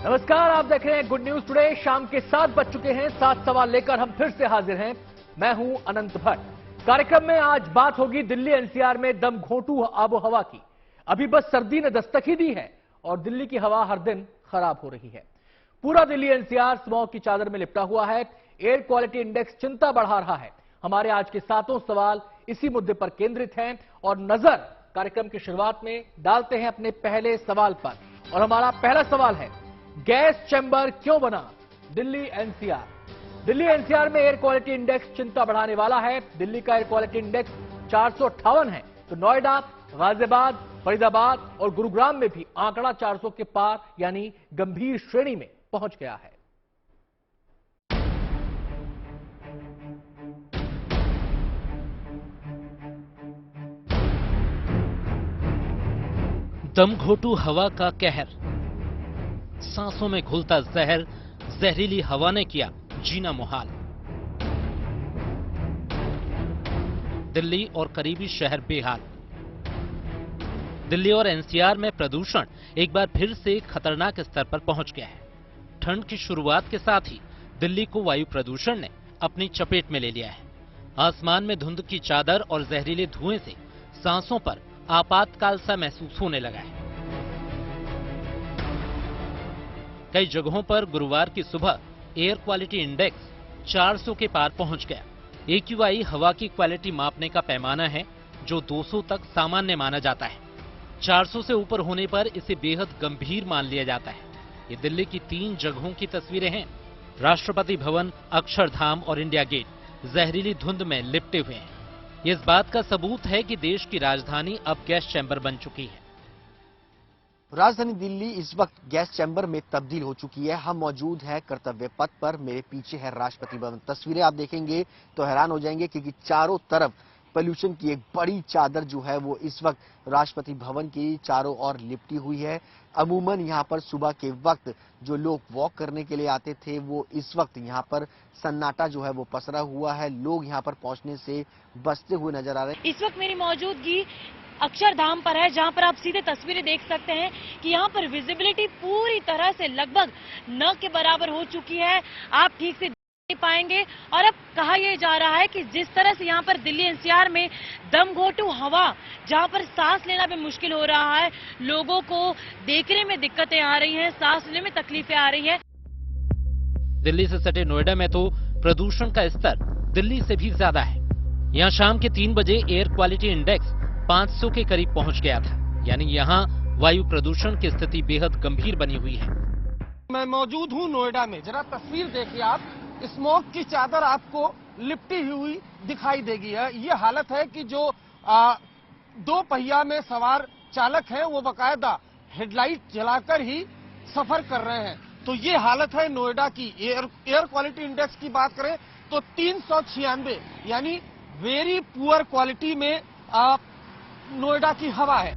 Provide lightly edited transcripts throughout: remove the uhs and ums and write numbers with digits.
नमस्कार, आप देख रहे हैं गुड न्यूज टुडे। शाम के 7 बज चुके हैं। 7 सवाल लेकर हम फिर से हाजिर हैं। मैं हूं अनंत भट्ट। कार्यक्रम में आज बात होगी दिल्ली एनसीआर में दम घोंटू आबो हवा की। अभी बस सर्दी ने दस्तक ही दी है और दिल्ली की हवा हर दिन खराब हो रही है। पूरा दिल्ली एनसीआर स्मॉग की चादर में लिपटा हुआ है। एयर क्वालिटी इंडेक्स चिंता बढ़ा रहा है। हमारे आज के 7 सवाल इसी मुद्दे पर केंद्रित हैं और नजर कार्यक्रम की शुरुआत में डालते हैं अपने पहले सवाल पर। और हमारा पहला सवाल है, गैस चैम्बर क्यों बना दिल्ली एनसीआर? दिल्ली एनसीआर में एयर क्वालिटी इंडेक्स चिंता बढ़ाने वाला है। दिल्ली का एयर क्वालिटी इंडेक्स 458 है, तो नोएडा, गाजियाबाद, फरीदाबाद और गुरुग्राम में भी आंकड़ा 400 के पार यानी गंभीर श्रेणी में पहुंच गया है। दमघोटू हवा का कहर, सांसों में घुलता जहर, जहरीली हवा ने किया जीना मुहाल। दिल्ली और करीबी शहर बेहाल। दिल्ली और एनसीआर में प्रदूषण एक बार फिर से खतरनाक स्तर पर पहुंच गया है। ठंड की शुरुआत के साथ ही दिल्ली को वायु प्रदूषण ने अपनी चपेट में ले लिया है। आसमान में धुंध की चादर और जहरीले धुएं से सांसों पर आपातकाल सा महसूस होने लगा है। कई जगहों पर गुरुवार की सुबह एयर क्वालिटी इंडेक्स 400 के पार पहुंच गया। एक्यूआई हवा की क्वालिटी मापने का पैमाना है जो 200 तक सामान्य माना जाता है। 400 से ऊपर होने पर इसे बेहद गंभीर मान लिया जाता है। ये दिल्ली की 3 जगहों की तस्वीरें हैं। राष्ट्रपति भवन, अक्षरधाम और इंडिया गेट जहरीली धुंध में लिपटे हुए हैं। ये इस बात का सबूत है कि देश की राजधानी अब गैस चैम्बर बन चुकी है। राजधानी दिल्ली इस वक्त गैस चैम्बर में तब्दील हो चुकी है। हम मौजूद हैं कर्तव्य पथ पर। मेरे पीछे है राष्ट्रपति भवन। तस्वीरें आप देखेंगे तो हैरान हो जाएंगे क्योंकि चारों तरफ पोल्यूशन की एक बड़ी चादर जो है वो इस वक्त राष्ट्रपति भवन की चारों ओर लिपटी हुई है। अमूमन यहाँ पर सुबह के वक्त जो लोग वॉक करने के लिए आते थे वो इस वक्त यहाँ पर सन्नाटा जो है वो पसरा हुआ है। लोग यहाँ पर पहुंचने से बचते हुए नजर आ रहे हैं। इस वक्त मेरी मौजूदगी अक्षरधाम पर है, जहां पर आप सीधे तस्वीरें देख सकते हैं कि यहां पर विजिबिलिटी पूरी तरह से लगभग न के बराबर हो चुकी है। आप ठीक से नहीं पाएंगे। और अब कहा यह जा रहा है कि जिस तरह से यहां पर दिल्ली एनसीआर में दमघोटू हवा, जहां पर सांस लेना भी मुश्किल हो रहा है, लोगों को देखने में दिक्कतें आ रही हैं, सांस लेने में तकलीफें आ रही हैं। दिल्ली से सटे नोएडा में तो प्रदूषण का स्तर दिल्ली से भी ज्यादा है। यहाँ शाम के 3 बजे एयर क्वालिटी इंडेक्स 500 के करीब पहुंच गया था, यानी यहाँ वायु प्रदूषण की स्थिति बेहद गंभीर बनी हुई है। मैं मौजूद हूँ नोएडा में। जरा तस्वीर देखिए आप, स्मोक की चादर आपको लिपटी हुई दिखाई देगी। ये हालत है कि जो 2 पहिया में सवार चालक हैं वो बाकायदा हेडलाइट जलाकर ही सफर कर रहे हैं। तो ये हालत है नोएडा की। एयर क्वालिटी इंडेक्स की बात करें तो 396 यानी वेरी पुअर क्वालिटी में नोएडा की हवा है।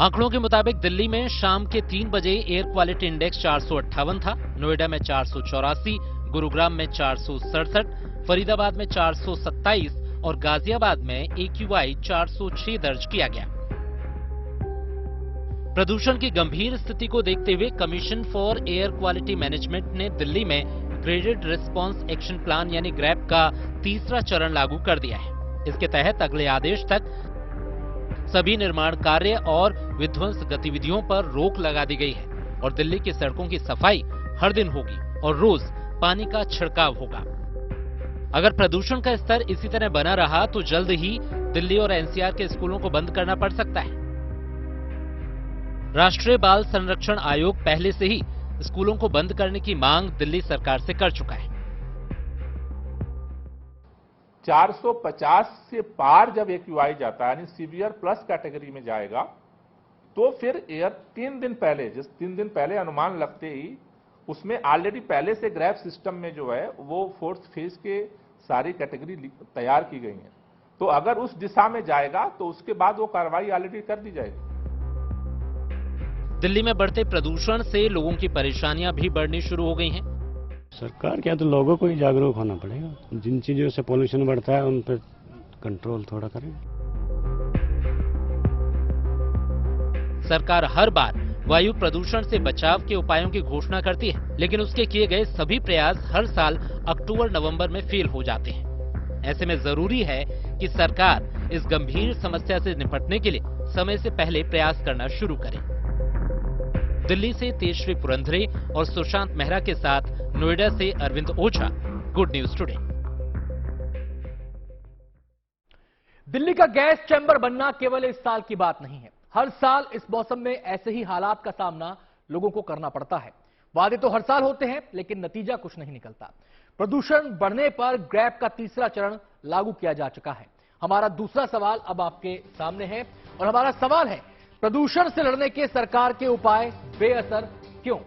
आंकड़ों के मुताबिक दिल्ली में शाम के 3 बजे एयर क्वालिटी इंडेक्स 458 था, नोएडा में 484, गुरुग्राम में 467, फरीदाबाद में 427 और गाजियाबाद में एक्यूआई 406 दर्ज किया गया। प्रदूषण की गंभीर स्थिति को देखते हुए commission for air quality management ने दिल्ली में ग्रेडेड रिस्पांस एक्शन प्लान यानी ग्रैप का तीसरा चरण लागू कर दिया है। इसके तहत अगले आदेश तक सभी निर्माण कार्य और विध्वंस गतिविधियों पर रोक लगा दी गई है और दिल्ली की सड़कों की सफाई हर दिन होगी और रोज पानी का छिड़काव होगा। अगर प्रदूषण का स्तर इसी तरह बना रहा तो जल्द ही दिल्ली और एनसीआर के स्कूलों को बंद करना पड़ सकता है। राष्ट्रीय बाल संरक्षण आयोग पहले से ही स्कूलों को बंद करने की मांग दिल्ली सरकार से कर चुका है। 450 से पार जब एक्यूआई जाता है यानी सीवियर प्लस कैटेगरी में जाएगा तो फिर एयर 3 दिन पहले, जिस 3 दिन पहले अनुमान लगते ही उसमें ऑलरेडी पहले से ग्रैप सिस्टम में जो है वो 4th फेज के सारी कैटेगरी तैयार की गई है। तो अगर उस दिशा में जाएगा तो उसके बाद वो कार्रवाई ऑलरेडी कर दी जाएगी। दिल्ली में बढ़ते प्रदूषण से लोगों की परेशानियां भी बढ़नी शुरू हो गई हैं। सरकार क्या, तो लोगों को ही जागरूक होना पड़ेगा। जिन चीजों से पोल्यूशन बढ़ता है उन पर कंट्रोल थोड़ा करें। सरकार हर बार वायु प्रदूषण से बचाव के उपायों की घोषणा करती है, लेकिन उसके किए गए सभी प्रयास हर साल अक्टूबर-नवंबर में फेल हो जाते हैं। ऐसे में जरूरी है कि सरकार इस गंभीर समस्या से निपटने के लिए समय से पहले प्रयास करना शुरू करे। दिल्ली से तेजश्री पुरंदरे और सुशांत मेहरा के साथ नोएडा से अरविंद ओझा, गुड न्यूज टुडे। दिल्ली का गैस चैम्बर बनना केवल इस साल की बात नहीं है। हर साल इस मौसम में ऐसे ही हालात का सामना लोगों को करना पड़ता है। वादे तो हर साल होते हैं, लेकिन नतीजा कुछ नहीं निकलता। प्रदूषण बढ़ने पर ग्रैब का तीसरा चरण लागू किया जा चुका है। हमारा दूसरा सवाल अब आपके सामने है और हमारा सवाल है, प्रदूषण से लड़ने के सरकार के उपाय बेअसर क्यों?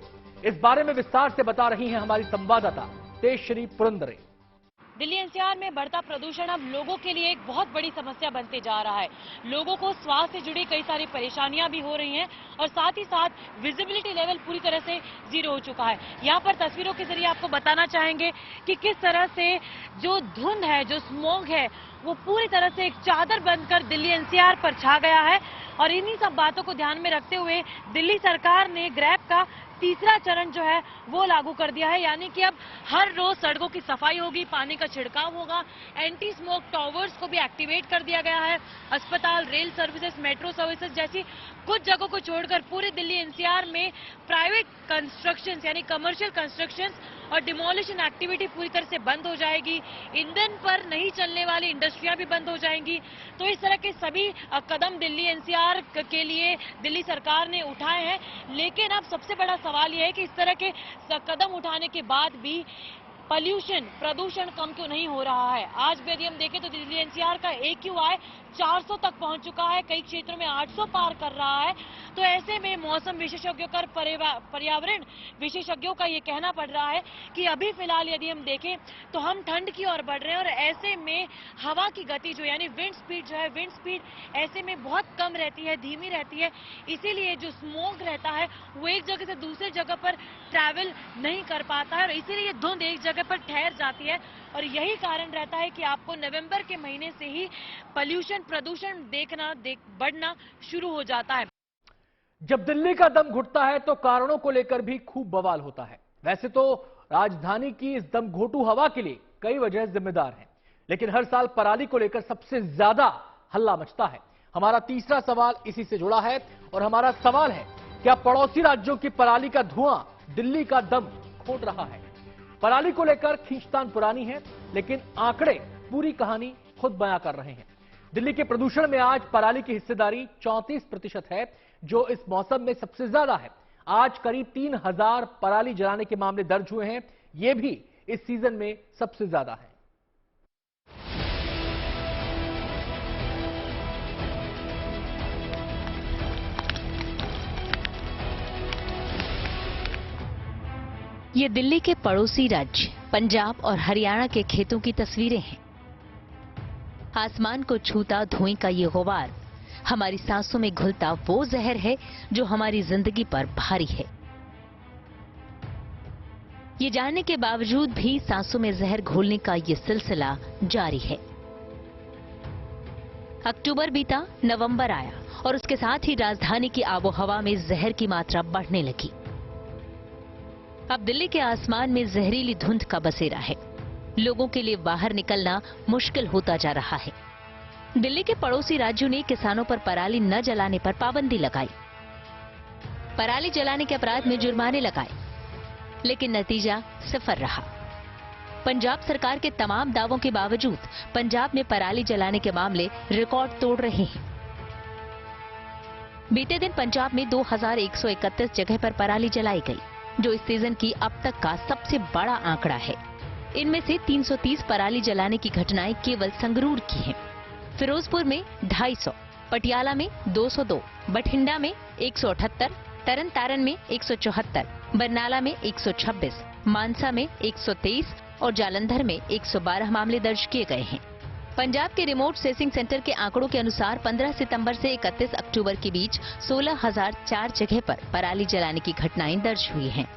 इस बारे में विस्तार से बता रही हैं हमारी संवाददाता तेजश्री पुरंदरे। दिल्ली एनसीआर में बढ़ता प्रदूषण अब लोगों के लिए एक बहुत बड़ी समस्या बनते जा रहा है। लोगों को स्वास्थ्य से जुड़ी कई सारी परेशानियां भी हो रही हैं और साथ ही साथ विजिबिलिटी लेवल पूरी तरह से जीरो हो चुका है। यहाँ पर तस्वीरों के जरिए आपको बताना चाहेंगे कि किस तरह से जो धुंध है, जो स्मॉग है, वो पूरी तरह से एक चादर बनकर दिल्ली एनसीआर पर छा गया है। और इन्हीं सब बातों को ध्यान में रखते हुए दिल्ली सरकार ने ग्रैब का तीसरा चरण जो है वो लागू कर दिया है। यानी कि अब हर रोज सड़कों की सफाई होगी, पानी का छिड़काव होगा, एंटी स्मोक टावर्स को भी एक्टिवेट कर दिया गया है। अस्पताल, रेल सर्विसेज, मेट्रो सर्विसेज जैसी कुछ जगहों को छोड़कर पूरे दिल्ली एनसीआर में प्राइवेट कंस्ट्रक्शंस यानी कमर्शियल कंस्ट्रक्शंस और डिमोलिशन एक्टिविटी पूरी तरह से बंद हो जाएगी। ईंधन पर नहीं चलने वाली इंडस्ट्रियां भी बंद हो जाएंगी। तो इस तरह के सभी कदम दिल्ली एनसीआर के लिए दिल्ली सरकार ने उठाए हैं। लेकिन अब सबसे बड़ा सवाल यह है कि इस तरह के कदम उठाने के बाद भी प्रदूषण कम क्यों नहीं हो रहा है। आज भी यदि हम देखें तो दिल्ली एनसीआर का AQI 400 तक पहुंच चुका है, कई क्षेत्रों में 800 पार कर रहा है। तो ऐसे में मौसम विशेषज्ञों का, पर्यावरण विशेषज्ञों का ये कहना पड़ रहा है कि अभी फिलहाल यदि हम देखें तो हम ठंड की ओर बढ़ रहे हैं और ऐसे में हवा की गति जो यानी विंड स्पीड जो है, विंड स्पीड ऐसे में बहुत कम रहती है, धीमी रहती है। इसीलिए जो स्मोक रहता है वो एक जगह से दूसरी जगह पर ट्रैवल नहीं कर पाता है और इसीलिए धुंध एक जगह पर ठहर जाती है। और यही कारण रहता है कि आपको नवंबर के महीने से ही प्रदूषण बढ़ना शुरू हो जाता है। जब दिल्ली का दम घुटता है तो कारणों को लेकर भी खूब बवाल होता है। वैसे तो राजधानी की इस दम घोटू हवा के लिए कई वजह जिम्मेदार हैं, लेकिन हर साल पराली को लेकर सबसे ज्यादा हल्ला मचता है। हमारा तीसरा सवाल इसी से जुड़ा है और हमारा सवाल है, क्या पड़ोसी राज्यों की पराली का धुआं दिल्ली का दम घोट रहा है? पराली को लेकर खींचतान पुरानी है, लेकिन आंकड़े पूरी कहानी खुद बयां कर रहे हैं। दिल्ली के प्रदूषण में आज पराली की हिस्सेदारी 34% है, जो इस मौसम में सबसे ज्यादा है। आज करीब 3000 पराली जलाने के मामले दर्ज हुए हैं, ये भी इस सीजन में सबसे ज्यादा है। ये दिल्ली के पड़ोसी राज्य पंजाब और हरियाणा के खेतों की तस्वीरें हैं। आसमान को छूता धुएं का ये गुबार हमारी सांसों में घुलता वो जहर है जो हमारी जिंदगी पर भारी है। ये जानने के बावजूद भी सांसों में जहर घोलने का ये सिलसिला जारी है। अक्टूबर बीता, नवंबर आया और उसके साथ ही राजधानी की आबोहवा में जहर की मात्रा बढ़ने लगी। अब दिल्ली के आसमान में जहरीली धुंध का बसेरा है। लोगों के लिए बाहर निकलना मुश्किल होता जा रहा है। दिल्ली के पड़ोसी राज्यों ने किसानों पर पराली न जलाने पर पाबंदी लगाई, पराली जलाने के अपराध में जुर्माने लगाए, लेकिन नतीजा सिफर रहा। पंजाब सरकार के तमाम दावों के बावजूद पंजाब में पराली जलाने के मामले रिकॉर्ड तोड़ रहे हैं। बीते दिन पंजाब में 2131 जगह पर पराली जलाई गई, जो इस सीजन की अब तक का सबसे बड़ा आंकड़ा है। इनमें से 330 पराली जलाने की घटनाएं केवल संगरूर की हैं। फिरोजपुर में 250, पटियाला में 202, बठिंडा में 178, तरन तारण में 174, बरनाला में 126, मानसा में 123 और जालंधर में 112 मामले दर्ज किए गए हैं। पंजाब के रिमोट सेंसिंग सेंटर के आंकड़ों के अनुसार 15 सितंबर से 31 अक्टूबर के बीच 16,004 जगह पर पराली जलाने की घटनाएं दर्ज हुई हैं।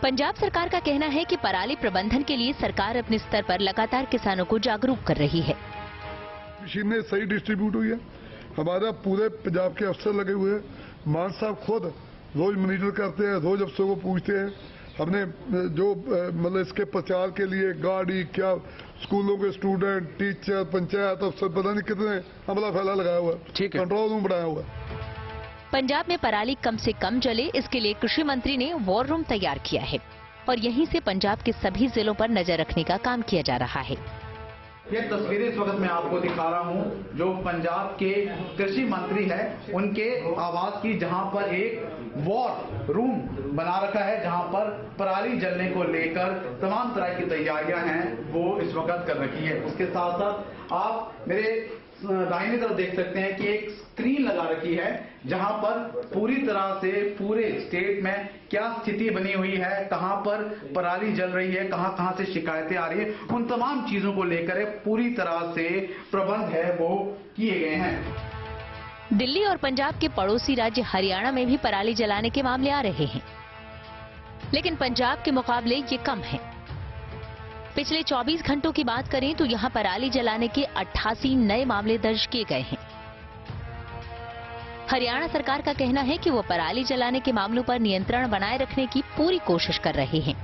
पंजाब सरकार का कहना है कि पराली प्रबंधन के लिए सरकार अपने स्तर पर लगातार किसानों को जागरूक कर रही है। मशीनें सही डिस्ट्रीब्यूट हुई है, हमारा पूरे पंजाब के अफसर लगे हुए हैं मान साहब खुद रोज मॉनिटर करते हैं, रोज अफसरों को पूछते हैं। हमने जो मतलब इसके प्रचार के लिए गाड़ी क्या स्कूलों के स्टूडेंट, टीचर, पंचायत अफसर, पता नहीं कितने हमला फैला लगाया हुआ है, कंट्रोल रूम बनाया हुआ है। पंजाब में पराली कम से कम जले, इसके लिए कृषि मंत्री ने वॉर रूम तैयार किया है और यहीं से पंजाब के सभी जिलों पर नजर रखने का काम किया जा रहा है। ये तस्वीरें इस वक्त मैं आपको दिखा रहा हूं जो पंजाब के कृषि मंत्री है उनके आवास की, जहां पर एक वॉर रूम बना रखा है, जहां पर पराली जलने को लेकर तमाम तरह की तैयारियां हैं वो इस वक्त कर रखी है। उसके साथ साथ आप मेरे दाहिनी तरफ देख सकते हैं कि एक स्क्रीन लगा रखी है जहां पर पूरी तरह से पूरे स्टेट में क्या स्थिति बनी हुई है, कहां पर पराली जल रही है, कहां कहां से शिकायतें आ रही है, उन तमाम चीजों को लेकर पूरी तरह से प्रबंध है वो किए गए हैं। दिल्ली और पंजाब के पड़ोसी राज्य हरियाणा में भी पराली जलाने के मामले आ रहे हैं, लेकिन पंजाब के मुकाबले ये कम है। पिछले 24 घंटों की बात करें तो यहां पराली जलाने के 88 नए मामले दर्ज किए गए हैं। हरियाणा सरकार का कहना है कि वो पराली जलाने के मामलों पर नियंत्रण बनाए रखने की पूरी कोशिश कर रहे हैं।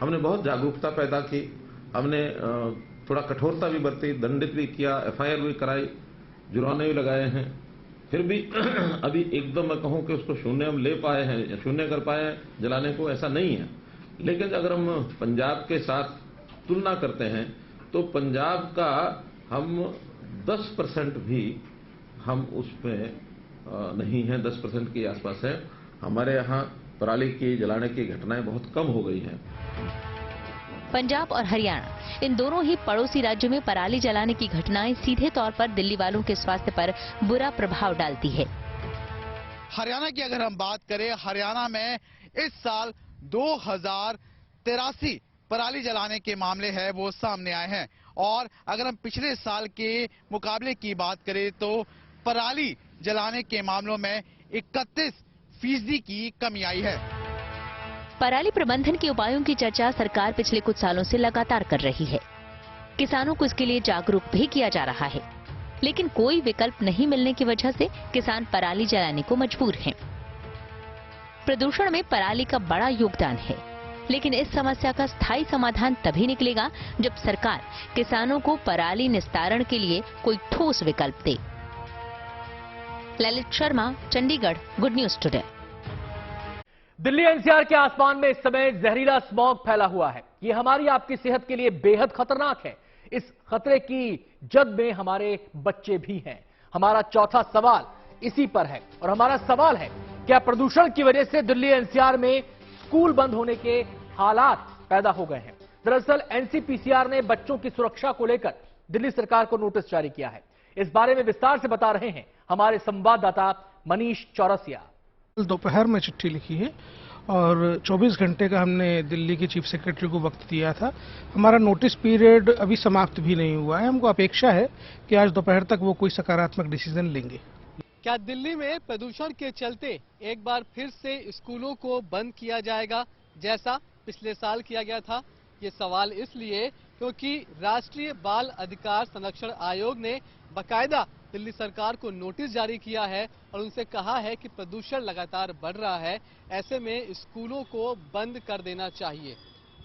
हमने बहुत जागरूकता पैदा की, हमने थोड़ा कठोरता भी बरती, दंडित भी किया, एफआईआर भी कराई, जुर्माने भी लगाए हैं। फिर भी अभी एकदम मैं कहूं कि उसको शून्य हम ले पाए हैं या शून्य कर पाए हैं जलाने को, ऐसा नहीं है। लेकिन अगर हम पंजाब के साथ तुलना करते हैं तो पंजाब का हम 10% भी हम उसमें नहीं है, 10% के आसपास है। हमारे यहाँ पराली की जलाने की घटनाएं बहुत कम हो गई हैं। पंजाब और हरियाणा इन दोनों ही पड़ोसी राज्यों में पराली जलाने की घटनाएं सीधे तौर पर दिल्ली वालों के स्वास्थ्य पर बुरा प्रभाव डालती है। हरियाणा की अगर हम बात करें, हरियाणा में इस साल 2083 पराली जलाने के मामले हैं वो सामने आए हैं और अगर हम पिछले साल के मुकाबले की बात करें तो पराली जलाने के मामलों में 31% की कमी आई है। पराली प्रबंधन के उपायों की चर्चा सरकार पिछले कुछ सालों से लगातार कर रही है। किसानों को इसके लिए जागरूक भी किया जा रहा है, लेकिन कोई विकल्प नहीं मिलने की वजह से किसान पराली जलाने को मजबूर हैं। प्रदूषण में पराली का बड़ा योगदान है, लेकिन इस समस्या का स्थायी समाधान तभी निकलेगा जब सरकार किसानों को पराली निस्तारण के लिए कोई ठोस विकल्प दे। Lalit Sharma, Chandigarh, good news today. Delhi NCR के आसमान में इस समय जहरीला स्मॉग फैला हुआ है। ये हमारी आपकी सेहत के लिए बेहद खतरनाक है। इस खतरे की जद में हमारे बच्चे भी हैं। हमारा चौथा सवाल इसी पर है और हमारा सवाल है, क्या प्रदूषण की वजह से दिल्ली एनसीआर में स्कूल बंद होने के हालात पैदा हो गए हैं? दरअसल एनसीपीसीआर ने बच्चों की सुरक्षा को लेकर दिल्ली सरकार को नोटिस जारी किया है। इस बारे में विस्तार से बता रहे हैं हमारे संवाददाता मनीष चौरसिया। दोपहर में चिट्ठी लिखी है और 24 घंटे का हमने दिल्ली के चीफ सेक्रेटरी को वक्त दिया था। हमारा नोटिस पीरियड अभी समाप्त भी नहीं हुआ है। हमको अपेक्षा है कि आज दोपहर तक वो कोई सकारात्मक डिसीजन लेंगे। क्या दिल्ली में प्रदूषण के चलते एक बार फिर से स्कूलों को बंद किया जाएगा जैसा पिछले साल किया गया था? ये सवाल इसलिए क्योंकि राष्ट्रीय बाल अधिकार संरक्षण आयोग ने बाकायदा दिल्ली सरकार को नोटिस जारी किया है और उनसे कहा है कि प्रदूषण लगातार बढ़ रहा है, ऐसे में स्कूलों को बंद कर देना चाहिए।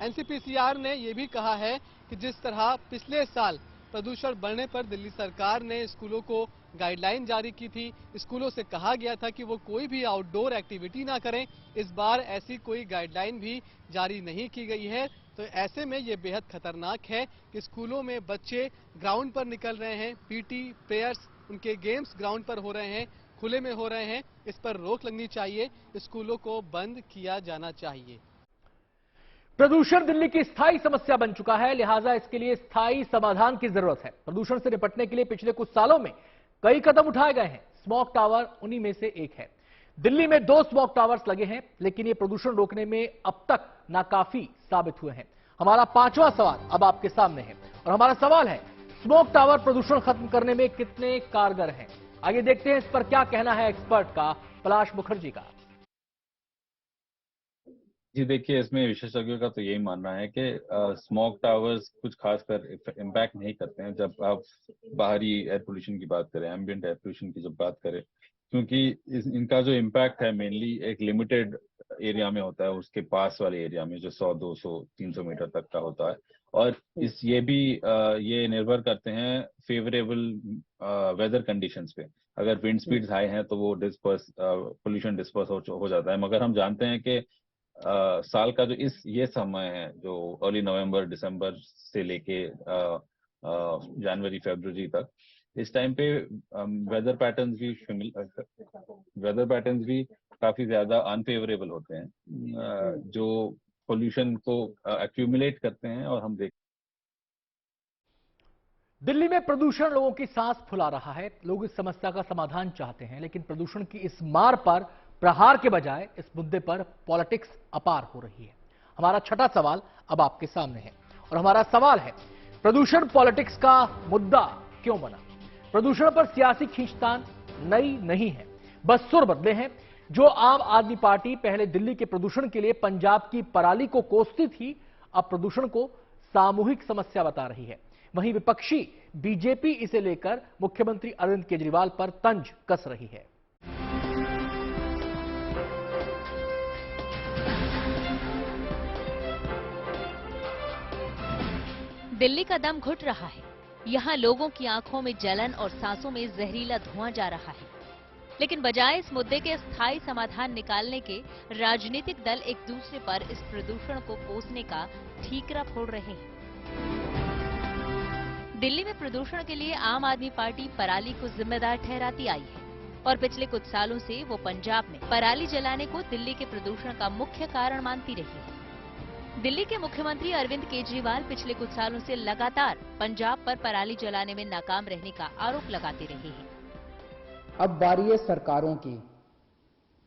एनसीपीसीआर ने ये भी कहा है कि जिस तरह पिछले साल प्रदूषण बढ़ने पर दिल्ली सरकार ने स्कूलों को गाइडलाइन जारी की थी, स्कूलों से कहा गया था कि वो कोई भी आउटडोर एक्टिविटी ना करें, इस बार ऐसी कोई गाइडलाइन भी जारी नहीं की गई है। तो ऐसे में ये बेहद खतरनाक है कि स्कूलों में बच्चे ग्राउंड पर निकल रहे हैं, पीटी प्लेयर्स उनके गेम्स ग्राउंड पर हो रहे हैं, खुले में हो रहे हैं। इस पर रोक लगनी चाहिए, स्कूलों को बंद किया जाना चाहिए। प्रदूषण दिल्ली की स्थायी समस्या बन चुका है, लिहाजा इसके लिए स्थायी समाधान की जरूरत है। प्रदूषण से निपटने के लिए पिछले कुछ सालों में कई कदम उठाए गए हैं। स्मॉग टावर उन्हीं में से एक है। दिल्ली में 2 स्मॉग टावर्स लगे हैं, लेकिन ये प्रदूषण रोकने में अब तक नाकाफी साबित हुए हैं। हमारा 5वां सवाल अब आपके सामने है और हमारा सवाल है, स्मॉग टावर प्रदूषण खत्म करने में कितने कारगर हैं? आइए देखते हैं इस पर क्या कहना है एक्सपर्ट का, पलाश मुखर्जी का। जी देखिए, इसमें विशेषज्ञों का तो यही मानना है कि स्मॉग टावर्स कुछ खासकर इम्पैक्ट नहीं करते हैं। जब आप बाहरी एयर पोल्यूशन की बात करें, एम्बिएंट एयर पोल्यूशन की जब बात करें, क्योंकि इनका जो इम्पैक्ट है मेनली एक लिमिटेड एरिया में होता है, उसके पास वाले एरिया में जो 100, 200, 300 मीटर तक का होता है। और ये निर्भर करते हैं फेवरेबल वेदर कंडीशंस पे। अगर विंड स्पीड्स हाई हैं तो वो पोल्यूशन डिस्पर्स हो जाता है। मगर हम जानते हैं कि साल का जो ये समय है, जो अर्ली नवंबर दिसंबर से लेके जनवरी फरवरी तक, इस टाइम पे वेदर पैटर्न्स भी काफी ज्यादा अनफेवरेबल होते हैं, जो पोल्यूशन को एक्यूमुलेट करते हैं। और हम दिल्ली में प्रदूषण लोगों की सांस फुला रहा है। लोग इस समस्या का समाधान चाहते हैं, लेकिन प्रदूषण की इस मार पर प्रहार के बजाय इस मुद्दे पर पॉलिटिक्स अपार हो रही है। हमारा छठा सवाल अब आपके सामने है और हमारा सवाल है, प्रदूषण पॉलिटिक्स का मुद्दा क्यों बना? प्रदूषण पर सियासी खींचतान नई नहीं है, बस सुर बदले हैं। जो आम आदमी पार्टी पहले दिल्ली के प्रदूषण के लिए पंजाब की पराली को कोसती थी, अब प्रदूषण को सामूहिक समस्या बता रही है। वहीं विपक्षी बीजेपी इसे लेकर मुख्यमंत्री अरविंद केजरीवाल पर तंज कस रही है। दिल्ली का दम घुट रहा है। यहाँ लोगों की आंखों में जलन और सांसों में जहरीला धुआं जा रहा है। लेकिन बजाय इस मुद्दे के स्थायी समाधान निकालने के, राजनीतिक दल एक दूसरे पर इस प्रदूषण को कोसने का ठीकरा फोड़ रहे हैं। दिल्ली में प्रदूषण के लिए आम आदमी पार्टी पराली को जिम्मेदार ठहराती आई है और पिछले कुछ सालों से वो पंजाब में पराली जलाने को दिल्ली के प्रदूषण का मुख्य कारण मानती रही है। दिल्ली के मुख्यमंत्री अरविंद केजरीवाल पिछले कुछ सालों से लगातार पंजाब पर पराली जलाने में नाकाम रहने का आरोप लगाते रहे हैं। अब बारी है सरकारों की।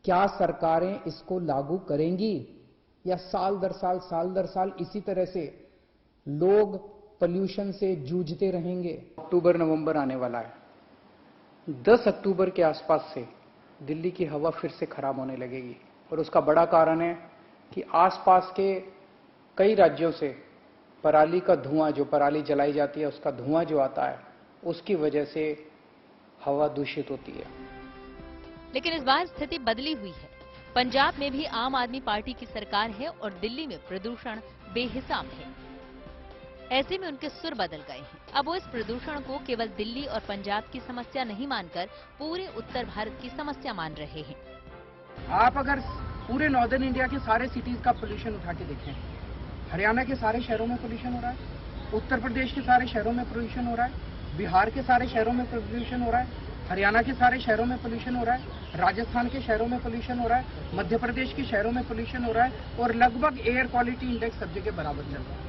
क्या सरकारें इसको लागू करेंगी या साल दर साल इसी तरह से लोग पोल्यूशन से जूझते रहेंगे? अक्टूबर नवंबर आने वाला है। 10 अक्टूबर के आसपास से दिल्ली की हवा फिर से खराब होने लगेगी और उसका बड़ा कारण है कि आसपास के कई राज्यों से पराली का धुआं, जो पराली जलाई जाती है उसका धुआं जो आता है, उसकी वजह से हवा दूषित होती है। लेकिन इस बार स्थिति बदली हुई है। पंजाब में भी आम आदमी पार्टी की सरकार है और दिल्ली में प्रदूषण बेहिसाब है। ऐसे में उनके सुर बदल गए हैं। अब वो इस प्रदूषण को केवल दिल्ली और पंजाब की समस्या नहीं मानकर पूरे उत्तर भारत की समस्या मान रहे हैं। आप अगर पूरे नॉर्दर्न इंडिया के सारे सिटीज का पोल्यूशन उठा के देखें, हरियाणा के सारे शहरों में पोल्यूशन हो रहा है, उत्तर प्रदेश के सारे शहरों में पोल्यूशन हो रहा है, बिहार के सारे शहरों में पोल्यूशन हो रहा है, हरियाणा के सारे शहरों में पोल्यूशन हो रहा है, राजस्थान के शहरों में पोल्यूशन हो रहा है, मध्य प्रदेश के शहरों में पोल्यूशन हो रहा है और लगभग एयर क्वालिटी इंडेक्स सब जगह बराबर चल रहा है।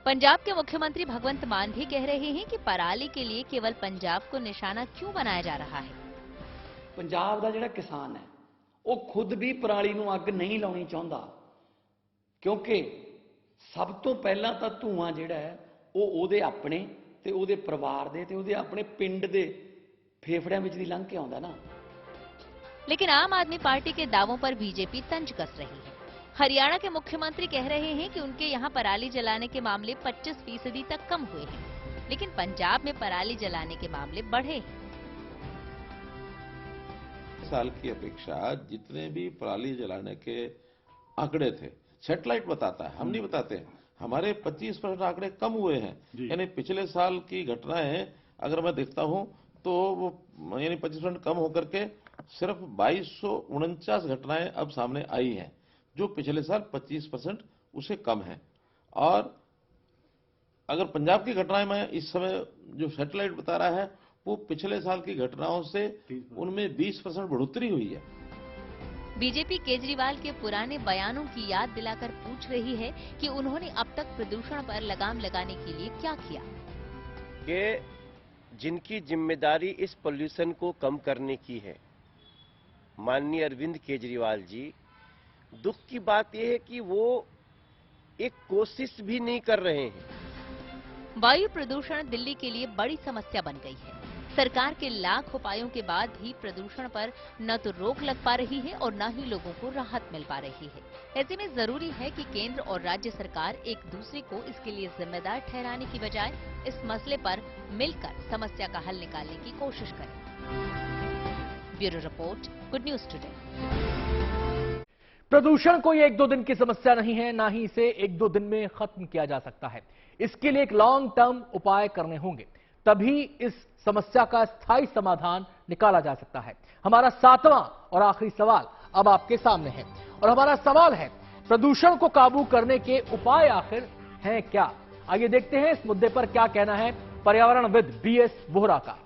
पंजाब के मुख्यमंत्री भगवंत मान भी कह रहे हैं कि पराली के लिए केवल पंजाब को निशाना क्यों बनाया जा रहा है। पंजाब का जिहड़ा किसान है वो खुद भी पराली नूं अग नहीं लाउणी चाहुंदा, क्योंकि सब तो पहला तो धुआं जिहड़ा है वो ओहदे अपने ते ओहदे परिवार दे ते ओहदे अपने पिंड दे फेफड़ियां विच दी लंघ के आउंदा ना। लेकिन आम आदमी पार्टी के दावों पर बीजेपी तंज कस रही है। हरियाणा के मुख्यमंत्री कह रहे हैं कि उनके यहाँ पराली जलाने के मामले 25% तक कम हुए हैं, लेकिन पंजाब में पराली जलाने के मामले बढ़े हैं। साल की अपेक्षा जितने भी पराली जलाने के आंकड़े थे, सैटेलाइट बताता है, हम नहीं बताते हैं, हमारे 25% आंकड़े कम हुए हैं। यानी पिछले साल की घटनाएं अगर मैं देखता हूं तो वो यानी 25% कम होकर के सिर्फ 2249 घटनाएं अब सामने आई हैं, जो पिछले साल 25% उसे कम है। और अगर पंजाब की घटनाएं मैं इस समय जो सैटेलाइट बता रहा है वो पिछले साल की घटनाओं से उनमें 20% बढ़ोतरी हुई है। बीजेपी केजरीवाल के पुराने बयानों की याद दिलाकर पूछ रही है कि उन्होंने अब तक प्रदूषण पर लगाम लगाने के लिए क्या किया। कि जिनकी जिम्मेदारी इस पोल्यूशन को कम करने की है, माननीय अरविंद केजरीवाल जी, दुख की बात यह है कि वो एक कोशिश भी नहीं कर रहे हैं। वायु प्रदूषण दिल्ली के लिए बड़ी समस्या बन गई है। सरकार के लाख उपायों के बाद भी प्रदूषण पर न तो रोक लग पा रही है और न ही लोगों को राहत मिल पा रही है। ऐसे में जरूरी है कि केंद्र और राज्य सरकार एक दूसरे को इसके लिए जिम्मेदार ठहराने की बजाय इस मसले पर मिलकर समस्या का हल निकालने की कोशिश करें। Bureau report, good news today. प्रदूषण कोई एक दो दिन की समस्या नहीं है, ना ही इसे एक दो दिन में खत्म किया जा सकता है। इसके लिए एक लॉन्ग टर्म उपाय करने होंगे, तभी इस समस्या का स्थायी समाधान निकाला जा सकता है। हमारा 7वां और आखिरी सवाल अब आपके सामने है, और हमारा सवाल है, प्रदूषण को काबू करने के उपाय आखिर हैं क्या? आइए देखते हैं इस मुद्दे पर क्या कहना है पर्यावरणविद बीएस वोहरा का।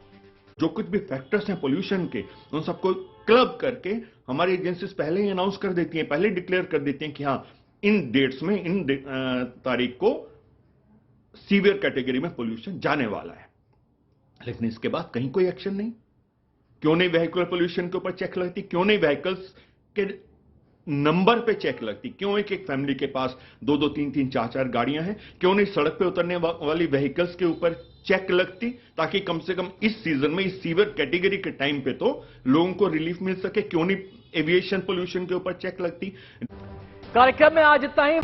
जो कुछ भी फैक्टर्स हैं पोल्यूशन के, उन सबको क्लब करके हमारी एजेंसीज पहले ही अनाउंस कर देती हैं, पहले डिक्लेयर कर देती हैं कि हाँ, इन डेट्स में, इन तारीख को सीवियर कैटेगरी में पोल्यूशन जाने वाला है। लेकिन इसके बाद कहीं कोई एक्शन नहीं। क्यों नहीं व्हीकल पोल्यूशन के ऊपर चेक लगती? क्यों नहीं व्हीकल्स के नंबर पे चेक लगती? क्यों एक एक फैमिली के पास 2-2, 3-3, 4-4 गाड़ियां हैं? क्यों नहीं सड़क पे उतरने वाली व्हीकल्स के ऊपर चेक लगती, ताकि कम से कम इस सीजन में, इस सीवियर कैटेगरी के टाइम पे तो लोगों को रिलीफ मिल सके? क्यों नहीं एविएशन पोल्यूशन के ऊपर चेक लगती? कार्यक्रम में आज इतना ही।